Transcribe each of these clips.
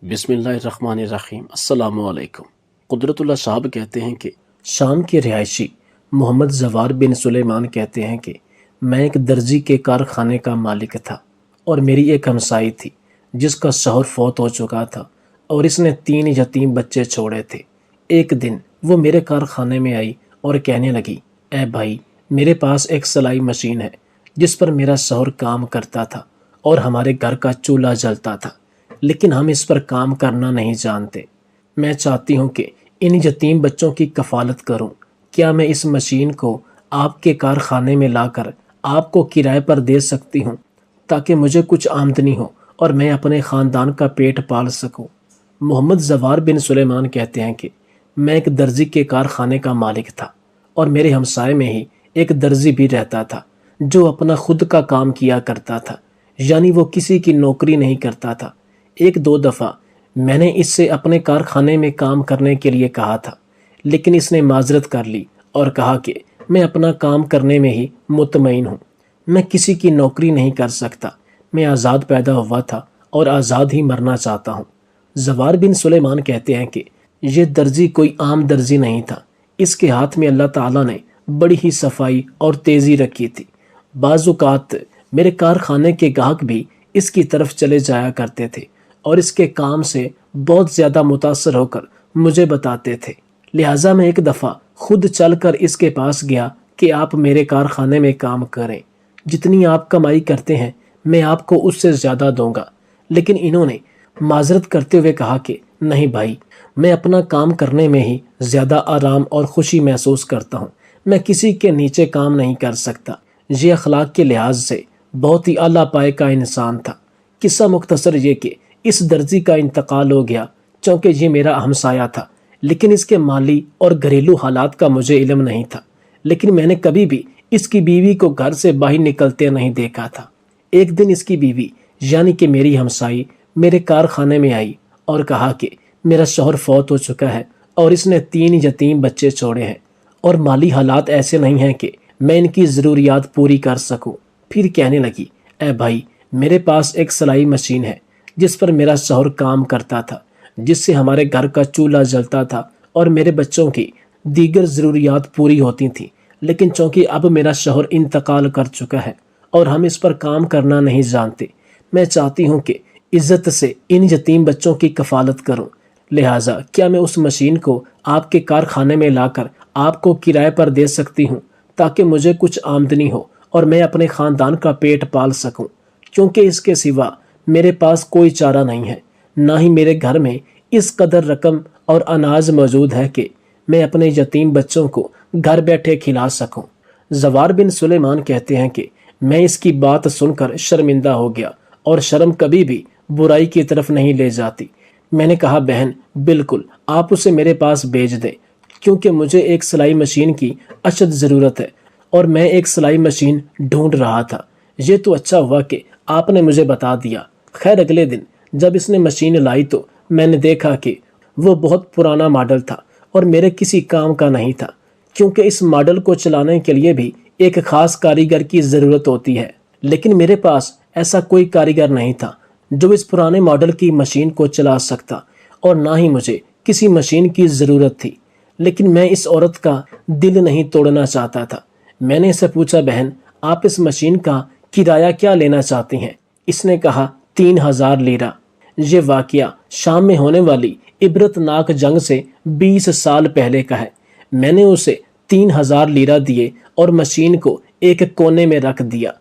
بسم اللہ الرحمن الرحیم۔ السلام علیکم۔ قدرت اللہ صاحب کہتے ہیں کہ شام کے رہائشی محمد زوار بن سلیمان کہتے ہیں کہ میں ایک درزی کے کارخانے کا مالک تھا اور میری ایک ہمسائی تھی جس کا شوہر فوت ہو چکا تھا اور اس نے 3 یتیم بچے چھوڑے تھے۔ ایک دن وہ میرے کارخانے میں آئی اور کہنے لگی، اے بھائی، میرے پاس ایک سلائی مشین ہے جس پر میرا شوہر کام کرتا تھا اور ہمارے گھر کا چولہا جلتا تھا، لیکن ہم اس پر کام کرنا نہیں جانتے۔ میں چاہتی ہوں کہ ان یتیم بچوں کی کفالت کروں۔ کیا میں اس مشین کو آپ کے کارخانے میں لا کر آپ کو کرائے پر دے سکتی ہوں تاکہ مجھے کچھ آمدنی ہو اور میں اپنے خاندان کا پیٹ پال سکوں؟ محمد زوار بن سلیمان کہتے ہیں کہ میں ایک درزی کے کارخانے کا مالک تھا اور میرے ہمسائے میں ہی ایک درزی بھی رہتا تھا جو اپنا خود کا کام کیا کرتا تھا، یعنی وہ کسی کی نوکری نہیں کرتا تھا۔ 1-2 دفعہ میں نے اس سے اپنے کارخانے میں کام کرنے کے لیے کہا تھا، لیکن اس نے معذرت کر لی اور کہا کہ میں اپنا کام کرنے میں ہی مطمئن ہوں، میں کسی کی نوکری نہیں کر سکتا، میں آزاد پیدا ہوا تھا اور آزاد ہی مرنا چاہتا ہوں۔ زوار بن سلیمان کہتے ہیں کہ یہ درزی کوئی عام درزی نہیں تھا، اس کے ہاتھ میں اللہ تعالیٰ نے بڑی ہی صفائی اور تیزی رکھی تھی۔ بعض اوقات میرے کارخانے کے گاہک بھی اس کی طرف چلے جایا کرتے تھے اور اس کے کام سے بہت زیادہ متاثر ہو کر مجھے بتاتے تھے، لہٰذا میں ایک دفعہ خود چل کر اس کے پاس گیا کہ آپ میرے کارخانے میں کام کریں، جتنی آپ کمائی کرتے ہیں میں آپ کو اس سے زیادہ دوں گا۔ لیکن انہوں نے معذرت کرتے ہوئے کہا کہ نہیں بھائی، میں اپنا کام کرنے میں ہی زیادہ آرام اور خوشی محسوس کرتا ہوں، میں کسی کے نیچے کام نہیں کر سکتا۔ یہ اخلاق کے لحاظ سے بہت ہی اعلیٰ پائے کا انسان تھا۔ قصہ مختصر یہ کہ اس درزی کا انتقال ہو گیا چونکہ یہ میرا ہمسایہ تھا، لیکن اس کے مالی اور گھریلو حالات کا مجھے علم نہیں تھا، لیکن میں نے کبھی بھی اس کی بیوی کو گھر سے باہر نکلتے نہیں دیکھا تھا۔ ایک دن اس کی بیوی یعنی کہ میری ہمسائی میرے کارخانے میں آئی اور کہا کہ میرا شوہر فوت ہو چکا ہے اور اس نے 3 یتیم بچے چھوڑے ہیں اور مالی حالات ایسے نہیں ہیں کہ میں ان کی ضروریات پوری کر سکوں۔ پھر کہنے لگی، اے بھائی، میرے پاس ایک سلائی مشین ہے جس پر میرا شوہر کام کرتا تھا، جس سے ہمارے گھر کا چولہا جلتا تھا اور میرے بچوں کی دیگر ضروریات پوری ہوتی تھیں، لیکن چونکہ اب میرا شوہر انتقال کر چکا ہے اور ہم اس پر کام کرنا نہیں جانتے، میں چاہتی ہوں کہ عزت سے ان یتیم بچوں کی کفالت کروں، لہٰذا کیا میں اس مشین کو آپ کے کارخانے میں لا کر آپ کو کرائے پر دے سکتی ہوں تاکہ مجھے کچھ آمدنی ہو اور میں اپنے خاندان کا پیٹ پال سکوں، کیونکہ اس کے سوا میرے پاس کوئی چارہ نہیں ہے، نہ ہی میرے گھر میں اس قدر رقم اور اناج موجود ہے کہ میں اپنے یتیم بچوں کو گھر بیٹھے کھلا سکوں۔ زوار بن سلیمان کہتے ہیں کہ میں اس کی بات سن کر شرمندہ ہو گیا اور شرم کبھی بھی برائی کی طرف نہیں لے جاتی۔ میں نے کہا، بہن بالکل، آپ اسے میرے پاس بھیج دیں کیونکہ مجھے ایک سلائی مشین کی اشد ضرورت ہے اور میں ایک سلائی مشین ڈھونڈ رہا تھا۔ یہ تو اچھا ہوا کہ آپ نے مجھے بتا دیا۔ خیر اگلے دن جب اس نے مشین لائی تو میں نے دیکھا کہ وہ بہت پرانا ماڈل تھا اور میرے کسی کام کا نہیں تھا، کیونکہ اس ماڈل کو چلانے کے لیے بھی ایک خاص کاریگر کی ضرورت ہوتی ہے، لیکن میرے پاس ایسا کوئی کاریگر نہیں تھا جو اس پرانے ماڈل کی مشین کو چلا سکتا، اور نہ ہی مجھے کسی مشین کی ضرورت تھی، لیکن میں اس عورت کا دل نہیں توڑنا چاہتا تھا۔ میں نے اسے پوچھا، بہن آپ اس مشین کا کرایہ کیا لینا چاہتی ہیں؟ اس نے کہا 3000 لیرہ۔ یہ واقعہ شام میں ہونے والی عبرت ناک جنگ سے 20 سال پہلے کا ہے۔ میں نے اسے 3000 لیرہ دیے اور مشین کو ایک کونے میں رکھ دیا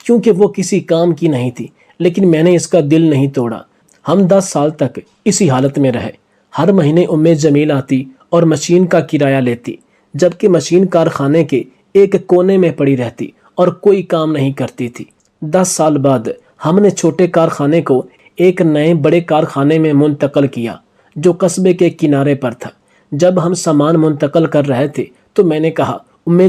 کیونکہ وہ کسی کام کی نہیں تھی، لیکن میں نے اس کا دل نہیں توڑا۔ ہم 10 سال تک اسی حالت میں رہے۔ ہر مہینے جمیل آتی اور مشین کا کرایہ لیتی، جبکہ مشین کارخانے کے ایک کونے میں پڑی رہتی اور کوئی کام نہیں کرتی تھی۔ 10 سال بعد ہم نے چھوٹے کارخانے کو ایک نئے بڑے کارخانے میں منتقل کیا جو قصبے کے کنارے پر تھا۔ جب ہم سامان منتقل کر رہے تھے تو میں نے کہا،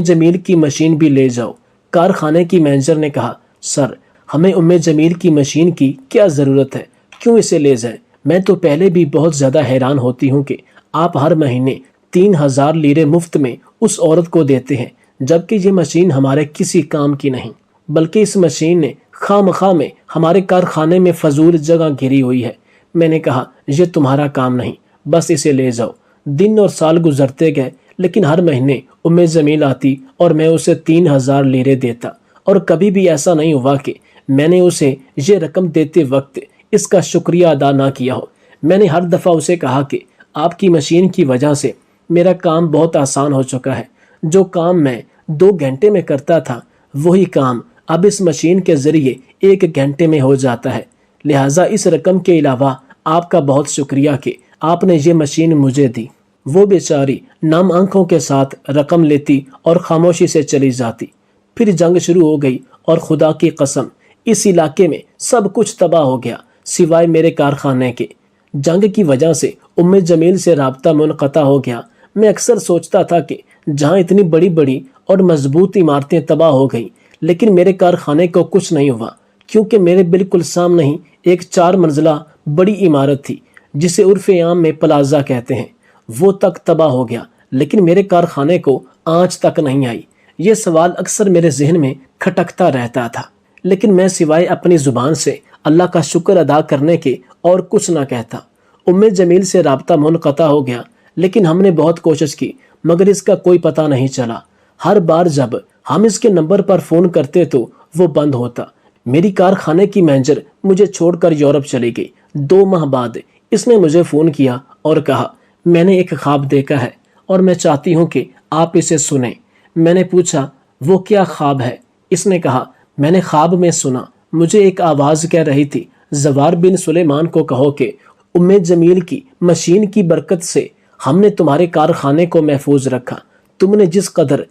جمیل کی مشین بھی لے جاؤ۔ کارخانے کی مینیجر نے کہا، سر ہمیں جمیل کی مشین کی کیا ضرورت ہے، کیوں اسے لے جائیں؟ میں تو پہلے بھی بہت زیادہ حیران ہوتی ہوں کہ آپ ہر مہینے 3000 لیرے مفت میں اس عورت کو دیتے ہیں، جبکہ یہ مشین ہمارے کسی کام کی نہیں، بلکہ اس مشین نے خواہ مخواہ میں ہمارے کارخانے میں فضول جگہ گھری ہوئی ہے۔ میں نے کہا یہ تمہارا کام نہیں، بس اسے لے جاؤ۔ دن اور سال گزرتے گئے، لیکن ہر مہینے جمیل آتی اور میں اسے 3000 لیرے دیتا، اور کبھی بھی ایسا نہیں ہوا کہ میں نے اسے یہ رقم دیتے وقت اس کا شکریہ ادا نہ کیا ہو۔ میں نے ہر دفعہ اسے کہا کہ آپ کی مشین کی وجہ سے میرا کام بہت آسان ہو چکا ہے۔ جو کام میں 2 گھنٹے میں کرتا تھا وہی کام اب اس مشین کے ذریعے 1 گھنٹے میں ہو جاتا ہے۔ لہٰذا اس رقم کے علاوہ آپ کا بہت شکریہ کہ آپ نے یہ مشین مجھے دی۔ وہ بیچاری نم آنکھوں کے ساتھ رقم لیتی اور خاموشی سے چلی جاتی۔ پھر جنگ شروع ہو گئی اور خدا کی قسم اس علاقے میں سب کچھ تباہ ہو گیا سوائے میرے کارخانے کے۔ جنگ کی وجہ سے جمیل سے رابطہ منقطع ہو گیا۔ میں اکثر سوچتا تھا کہ جہاں اتنی بڑی بڑی اور مضبوط عمارتیں تباہ ہو گئیں، لیکن میرے کارخانے کو کچھ نہیں ہوا، کیونکہ میرے بالکل سامنے ہی ایک 4 منزلہ بڑی عمارت تھی جسے عرف عام میں پلازا کہتے ہیں۔ وہ تک تباہ ہو گیا، لیکن میرے کارخانے کو آنچ تک نہیں آئی۔ یہ سوال اکثر میرے ذہن میں کھٹکتا رہتا تھا، لیکن میں سوائے اپنی زبان سے اللہ کا شکر ادا کرنے کے اور کچھ نہ کہتا۔ جمیل سے رابطہ منقطع ہو گیا، لیکن ہم نے بہت کوشش کی مگر اس کا کوئی پتہ نہیں چلا۔ ہر بار جب ہم اس کے نمبر پر فون کرتے تو وہ بند ہوتا۔ میری کارخانے کی مینیجر مجھے چھوڑ کر یورپ چلی گئی۔ 2 ماہ بعد اس نے مجھے فون کیا اور کہا میں نے ایک خواب دیکھا ہے اور میں چاہتی ہوں کہ آپ اسے سنیں۔ میں نے پوچھا وہ کیا خواب ہے؟ اس نے کہا میں نے خواب میں سنا، مجھے ایک آواز کہہ رہی تھی زوار بن سلیمان کو کہو کہ جمیل کی مشین کی برکت سے ہم نے تمہارے کارخانے کو محفوظ رکھا۔ تم نے جس قدر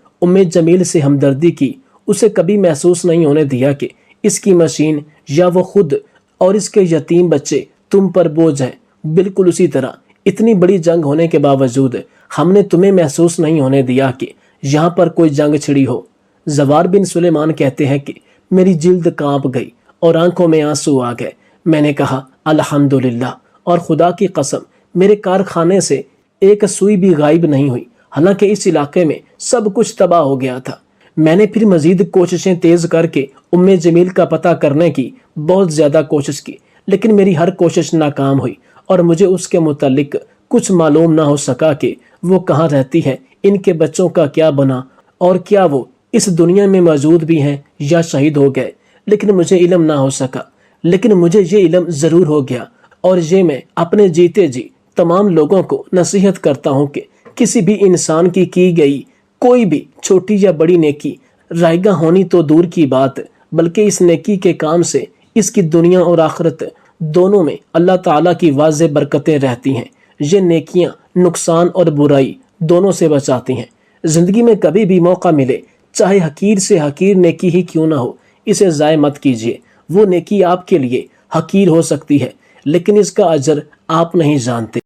جمیل سے ہمدردی کی اسے کبھی محسوس نہیں ہونے دیا کہ اس کی مشین یا وہ خود اور اس کے یتیم بچے تم پر بوجھ ہیں۔ بالکل اسی طرح اتنی بڑی جنگ ہونے کے باوجود ہم نے تمہیں محسوس نہیں ہونے دیا کہ یہاں پر کوئی جنگ چھڑی ہو۔ زوار بن سلیمان کہتے ہیں کہ میری جلد کانپ گئی اور آنکھوں میں آنسو آ گئے۔ میں نے کہا الحمدللہ، اور خدا کی قسم میرے کارخانے سے ایک سوئی بھی غائب نہیں ہوئی، حالانکہ اس علاقے میں سب کچھ تباہ ہو گیا تھا۔ میں نے پھر مزید کوششیں تیز کر کے جمیل کا پتہ کرنے کی بہت زیادہ کوشش کی، لیکن میری ہر کوشش ناکام ہوئی اور مجھے اس کے متعلق کچھ معلوم نہ ہو سکا کہ وہ کہاں رہتی ہے، ان کے بچوں کا کیا بنا، اور کیا وہ اس دنیا میں موجود بھی ہیں یا شہید ہو گئے۔ لیکن مجھے علم نہ ہو سکا، لیکن مجھے یہ علم ضرور ہو گیا، اور یہ میں اپنے جیتے جی تمام لوگوں کو نصیحت کرتا ہوں کہ کسی بھی انسان کی گئی کوئی بھی چھوٹی یا بڑی نیکی رائگاں ہونی تو دور کی بات، بلکہ اس نیکی کے کام سے اس کی دنیا اور آخرت دونوں میں اللہ تعالیٰ کی واضح برکتیں رہتی ہیں۔ یہ نیکیاں نقصان اور برائی دونوں سے بچاتی ہیں۔ زندگی میں کبھی بھی موقع ملے، چاہے حقیر سے حقیر نیکی ہی کیوں نہ ہو، اسے ضائع مت کیجیے۔ وہ نیکی آپ کے لیے حقیر ہو سکتی ہے، لیکن اس کا اجر آپ نہیں جانتے۔